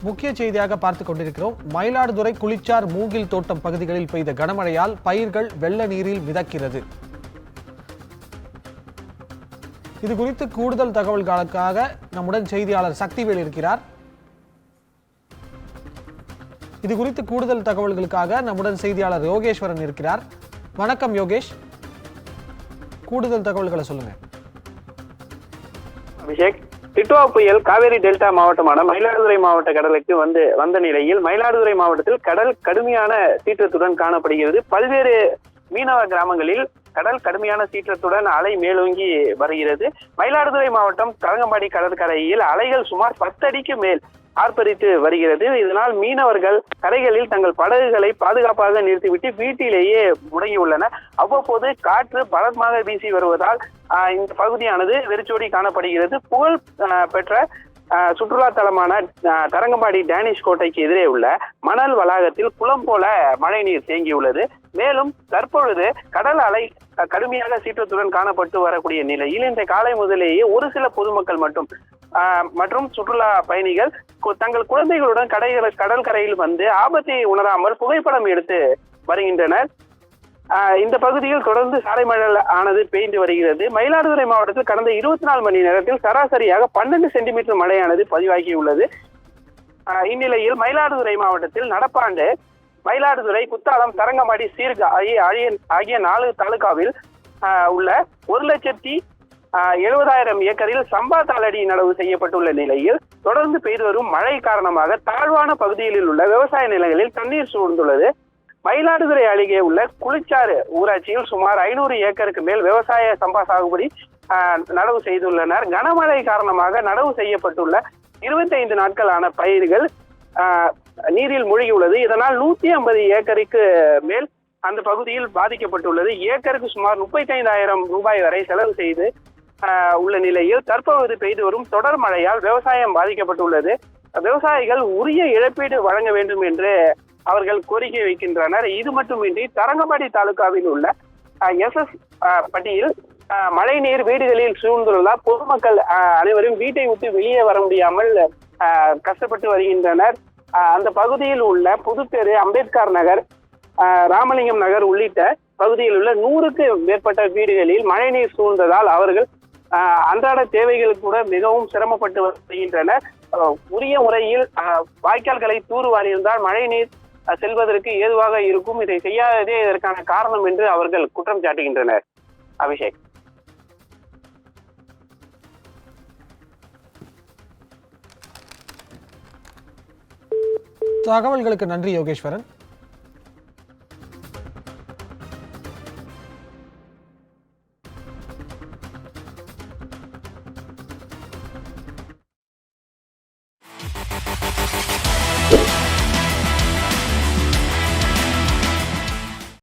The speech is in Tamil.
முக்கிய செய்தியாக பார்த்துக் கொண்டிருக்கிறோம். மயிலாடுதுறை குளிச்சார் மூங்கில் தோட்டம் பகுதிகளில் பெய்த கனமழையால் பயிர்கள் வெள்ள நீரில் மிதக்கிறது. இது குறித்து கூடுதல் தகவல்களுக்காக நம்முடன் செய்தியாளர் சக்திவேல் இருக்கிறார். இது குறித்து கூடுதல் தகவல்களுக்காக நம்முடன் செய்தியாளர் யோகேஸ்வரன் இருக்கிறார். வணக்கம் யோகேஷ், கூடுதல் தகவல்களை சொல்லுங்க. அபிஷேக், டிட்வா புயல் காவேரி டெல்டா மாவட்டமான மயிலாடுதுறை மாவட்ட கடலுக்கு வந்த நிலையில் மயிலாடுதுறை மாவட்டத்தில் கடல் கடுமையான சீற்றத்துடன் காணப்படுகிறது. பல்வேறு மீனவ கிராமங்களில் கடல் கடுமையான சீற்றத்துடன் அலை மேலோங்கி வருகிறது. மயிலாடுதுறை மாவட்டம் தரங்கம்பாடி கடற்கரையில் அலைகள் சுமார் 10 அடிக்கு மேல் ஆர்ப்பரித்து வருகிறது. இதனால் மீனவர்கள் கரைகளில் தங்கள் படகுகளை பாதுகாப்பாக நிறுத்திவிட்டு வீட்டிலேயே முடங்கியுள்ளனர். அவ்வப்போது காற்று பலமாக வீசி வருவதால் இந்த பகுதியானது வெறிச்சோடி காணப்படுகிறது. புகழ் பெற்ற சுற்றுலா தலமான தரங்கம்பாடி டேனிஷ் கோட்டைக்கு எதிரே உள்ள மணல் வளாகத்தில் குளம் போல மழை நீர் தேங்கியுள்ளது. மேலும் தற்பொழுது கடல் அலை கடுமையாக சீற்றத்துடன் காணப்பட்டு வரக்கூடிய நிலையில் இன்றைய காலை முதலேயே ஒரு சில பொதுமக்கள் மற்றும் சுற்றுலா பயணிகள் தங்கள் குழந்தைகளுடன் கடற்கரையில் வந்து ஆபத்தை உணராமல் புகைப்படம் எடுத்து வருகின்றனர். இந்த பகுதியில் தொடர்ந்து சாலை மழை ஆனது பெய்து வருகிறது. மயிலாடுதுறை மாவட்டத்தில் கடந்த 24 மணி நேரத்தில் சராசரியாக 12 சென்டிமீட்டர் மழையானது பதிவாகியுள்ளது. இந்நிலையில் மயிலாடுதுறை மாவட்டத்தில் நடப்பாண்டு மயிலாடுதுறை, குத்தாலம், தரங்கம்பாடி, சீர்கா ஆகிய 4 தாலுகாவில் உள்ள 1,70,000 ஏக்கரில் சம்பா தாளடி நடவு செய்யப்பட்டுள்ள நிலையில் தொடர்ந்து பெய்து வரும் மழை காரணமாக தாழ்வான பகுதிகளில் உள்ள விவசாய நிலங்களில் தண்ணீர் சூழ்ந்துள்ளது. மயிலாடுதுறை அருகே உள்ள குளிச்சாறு ஊராட்சியில் சுமார் 500 ஏக்கருக்கு மேல் விவசாய சம்பா சாகுபடி நடவு செய்துள்ளனர். கனமழை காரணமாக நடவு செய்யப்பட்டுள்ள 25 நாட்களான பயிர்கள் நீரில் மூழ்கியுள்ளது. இதனால் 150 ஏக்கருக்கு மேல் அந்த பகுதியில் பாதிக்கப்பட்டுள்ளது. ஏக்கருக்கு சுமார் 35,000 ரூபாய் வரை செலவு செய்து உள்ள நிலையில் தற்போது பெய்து வரும் தொடர் மழையால் விவசாயம் பாதிக்கப்பட்டுள்ளது. விவசாயிகள் உரிய இழப்பீடு வழங்க வேண்டும் என்று அவர்கள் கோரிக்கை வைக்கின்றனர். இது மட்டுமின்றி தரங்கம்பாடி தாலுகாவில் உள்ள SS பட்டியில் மழை நீர் வீடுகளில் சூழ்ந்துள்ளதால் பொதுமக்கள் அனைவரும் வீட்டை விட்டு வெளியே வர முடியாமல் கஷ்டப்பட்டு வருகின்றனர். அந்த பகுதியில் உள்ள புதுத்தெரு, அம்பேத்கர் நகர், ராமலிங்கம் நகர் உள்ளிட்ட பகுதியில் உள்ள 100க்கு மேற்பட்ட வீடுகளில் மழைநீர் சூழ்ந்ததால் அவர்கள் அன்றாட தேவைகளுக்கு கூட மிகவும் சிரமப்பட்டு வருகின்றனர். உரிய முறையில் வாய்க்கால்களை தூர்வாரியிருந்தால் மழை நீர் செல்வதற்கு ஏதுவாக இருக்கும். இதை செய்யாததே இதற்கான காரணம் என்று அவர்கள் குற்றம் சாட்டுகின்றனர். அபிஷேக், தகவல்களுக்கு நன்றி யோகேஸ்வரன்.